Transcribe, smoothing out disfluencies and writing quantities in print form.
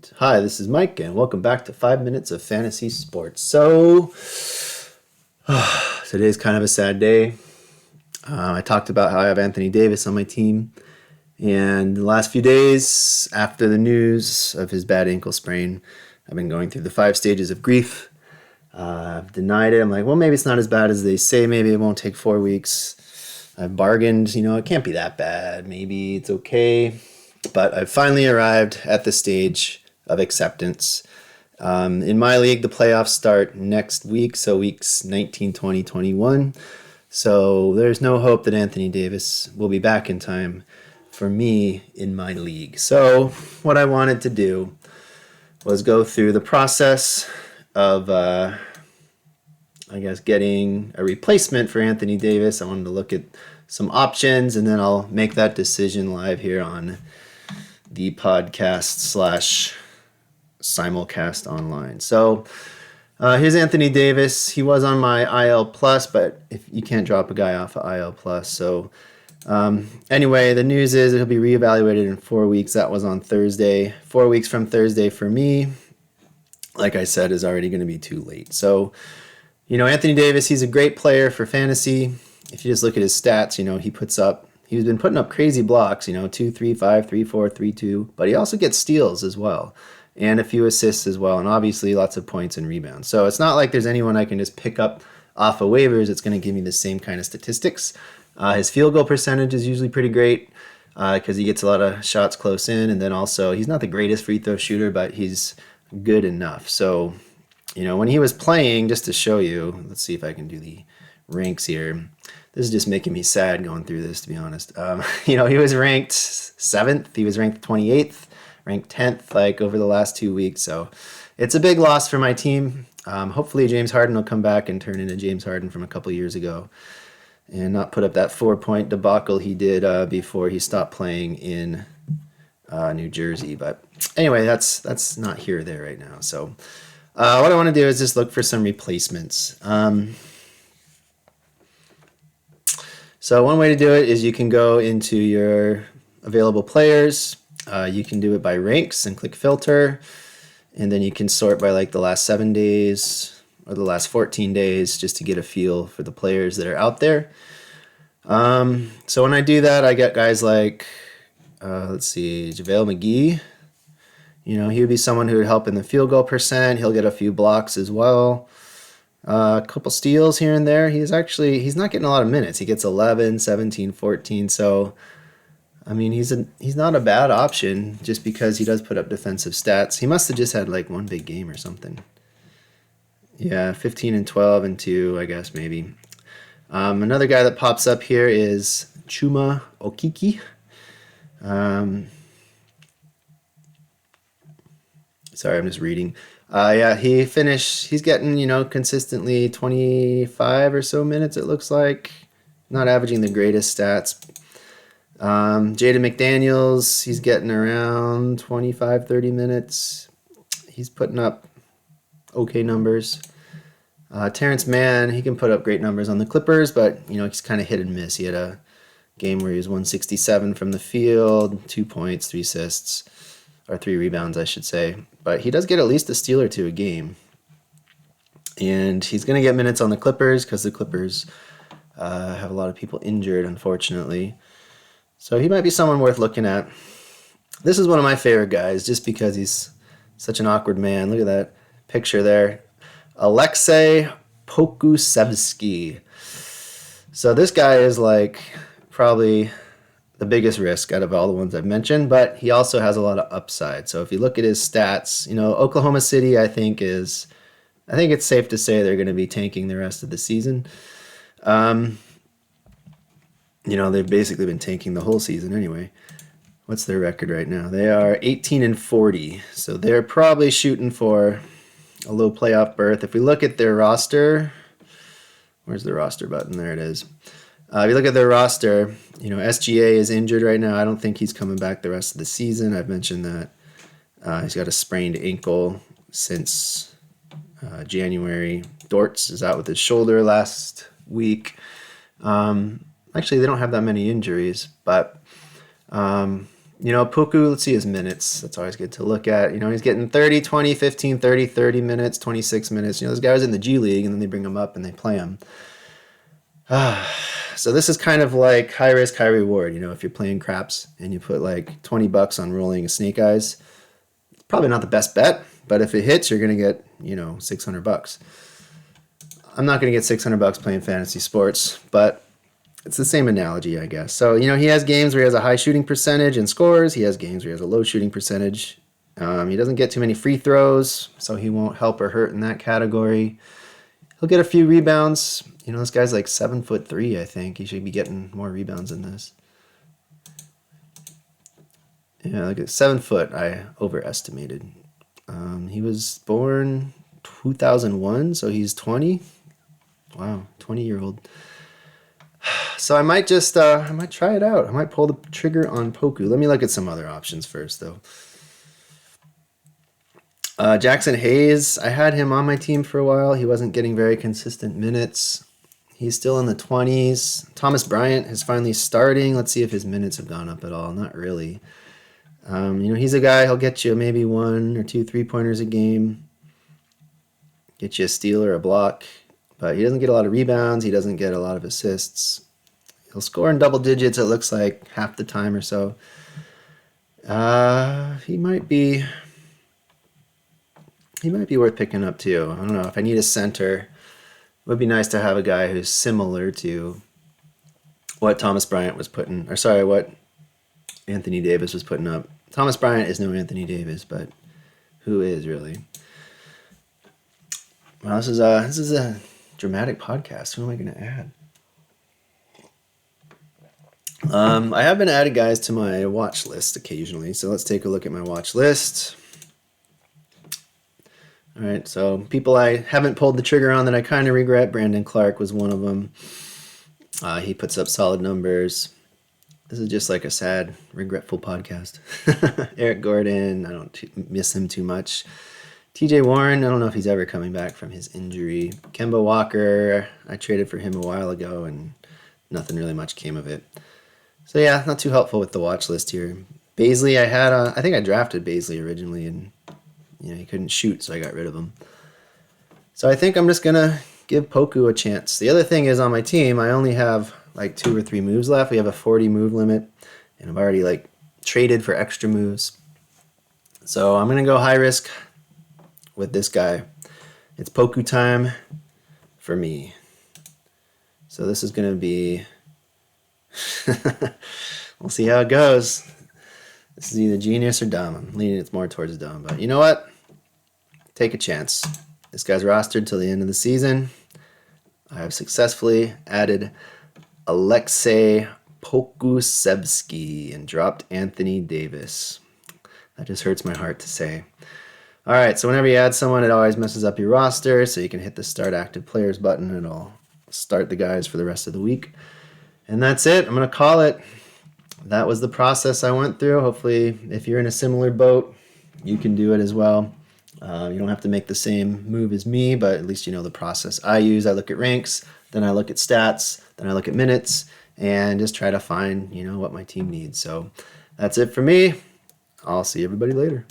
And hi, this is Mike, and welcome back to 5 Minutes of Fantasy Sports. So, today's kind of a sad day. I talked about how I have Anthony Davis on my team, and the last few days after the news of his bad ankle sprain, I've been going through the 5 stages of grief. I've denied it. I'm like, well, maybe it's not as bad as they say. Maybe it won't take 4 weeks. I've bargained, it can't be that bad. Maybe it's okay. But I've finally arrived at the stage of acceptance. In my league, the playoffs start next week, so weeks 19, 20, 21. So there's no hope that Anthony Davis will be back in time for me in my league. So what I wanted to do was go through the process of, getting a replacement for Anthony Davis. I wanted to look at some options, and then I'll make that decision live here on the podcast / simulcast online. So here's Anthony Davis. He was on my IL plus, but if you can't drop a guy off of IL plus. So anyway, the news is he'll be reevaluated in 4 weeks. That was on Thursday. 4 weeks from Thursday for me, like I said, is already going to be too late. So, Anthony Davis, he's a great player for fantasy. If you just look at his stats, he's been putting up crazy blocks, 2, 3, 5, 3, 4, 3, 2, but he also gets steals as well, and a few assists as well, and obviously lots of points and rebounds. So it's not like there's anyone I can just pick up off of waivers that's going to give me the same kind of statistics. His field goal percentage is usually pretty great because he gets a lot of shots close in, and then also he's not the greatest free throw shooter, but he's good enough. So, when he was playing, just to show you, let's see if I can do the ranks here. This is just making me sad going through this, to be honest. He was ranked 7th. He was ranked 28th, ranked 10th, over the last 2 weeks. So it's a big loss for my team. Hopefully James Harden will come back and turn into James Harden from a couple years ago and not put up that 4-point debacle he did before he stopped playing in New Jersey. But anyway, that's not here or there right now. So what I want to do is just look for some replacements. So one way to do it is you can go into your available players. You can do it by ranks and click filter. And then you can sort by the last 7 days or the last 14 days just to get a feel for the players that are out there. So when I do that, I get guys like, JaVale McGee. He would be someone who would help in the field goal percent. He'll get a few blocks as well. A couple steals here and there. He's not getting a lot of minutes. He gets 11, 17, 14. So, he's not a bad option just because he does put up defensive stats. He must have just had one big game or something. Yeah, 15 and 12 and 2, I guess, maybe. Another guy that pops up here is Chuma Okeke. Sorry, I'm just reading. He's getting, consistently 25 or so minutes, it looks like. Not averaging the greatest stats. Jaden McDaniels, he's getting around 25, 30 minutes. He's putting up okay numbers. Terrence Mann, he can put up great numbers on the Clippers, but, he's kind of hit and miss. He had a game where he was 167 from the field, 2 points, 3 assists, or 3 rebounds, I should say. But he does get at least a steal or two a game. And he's going to get minutes on the Clippers because the Clippers have a lot of people injured, unfortunately. So he might be someone worth looking at. This is one of my favorite guys just because he's such an awkward man. Look at that picture there. Alexei Pokusevsky. So this guy is probably the biggest risk out of all the ones I've mentioned, but he also has a lot of upside. So if you look at his stats, Oklahoma City, I think it's safe to say they're going to be tanking the rest of the season. They've basically been tanking the whole season anyway. What's their record right now? They are 18 and 40. So they're probably shooting for a low playoff berth. If we look at their roster, where's the roster button? There it is. If you look at their roster, SGA is injured right now. I don't think he's coming back the rest of the season. I've mentioned that. He's got a sprained ankle since January. Dortz is out with his shoulder last week. Actually, they don't have that many injuries, but Puku, let's see his minutes. That's always good to look at. He's getting 30, 20, 15, 30, 30 minutes, 26 minutes. This guy was in the G League, and then they bring him up and they play him. So this is kind of like high risk, high reward. If you're playing craps and you put like $20 on rolling a snake eyes, it's probably not the best bet, but if it hits, you're going to get, $600. I'm not going to get $600 playing fantasy sports, but it's the same analogy, I guess. So, he has games where he has a high shooting percentage and scores. He has games where he has a low shooting percentage. He doesn't get too many free throws, so he won't help or hurt in that category. He'll get a few rebounds. This guy's like 7'3", I think. He should be getting more rebounds than this. Yeah, look at 7 foot. I overestimated. He was born 2001, so he's 20. Wow, 20-year-old. So I might just, I might try it out. I might pull the trigger on Poku. Let me look at some other options first, though. Jackson Hayes, I had him on my team for a while. He wasn't getting very consistent minutes. He's still in the 20s. Thomas Bryant is finally starting. Let's see if his minutes have gone up at all. Not really. He's a guy, he'll get you maybe 1 or 2 3-pointers a game. Get you a steal or a block. But he doesn't get a lot of rebounds. He doesn't get a lot of assists. He'll score in double digits, it looks like, half the time or so. He might be worth picking up too. I don't know. If I need a center, it would be nice to have a guy who's similar to what Thomas Bryant was putting, what Anthony Davis was putting up. Thomas Bryant is no Anthony Davis, but who is really? Well, this is a dramatic podcast. Who am I going to add? I have been adding guys to my watch list occasionally, so let's take a look at my watch list. All right, so people I haven't pulled the trigger on that I kind of regret. Brandon Clark was one of them. He puts up solid numbers. This is just like a sad, regretful podcast. Eric Gordon, I don't miss him too much. TJ Warren, I don't know if he's ever coming back from his injury. Kemba Walker, I traded for him a while ago, and nothing really much came of it. So yeah, not too helpful with the watch list here. Baisley, I think I drafted Baisley originally, and he couldn't shoot, so I got rid of him. So I think I'm just going to give Poku a chance. The other thing is on my team, I only have like 2 or 3 moves left. We have a 40 move limit, and I've already traded for extra moves. So I'm going to go high risk with this guy. It's Poku time for me. So this is going to be... we'll see how it goes. This is either genius or dumb. I'm leaning it's more towards dumb, but you know what? Take a chance. This guy's rostered till the end of the season. I have successfully added Alexei Pokusevsky and dropped Anthony Davis. That just hurts my heart to say. All right, so whenever you add someone, it always messes up your roster, so you can hit the Start Active Players button, and it'll start the guys for the rest of the week. And that's it. I'm going to call it. That was the process I went through. Hopefully, if you're in a similar boat, you can do it as well. You don't have to make the same move as me, but at least you know the process I use. I look at ranks, then I look at stats, then I look at minutes, and just try to find, what my team needs. So that's it for me. I'll see everybody later.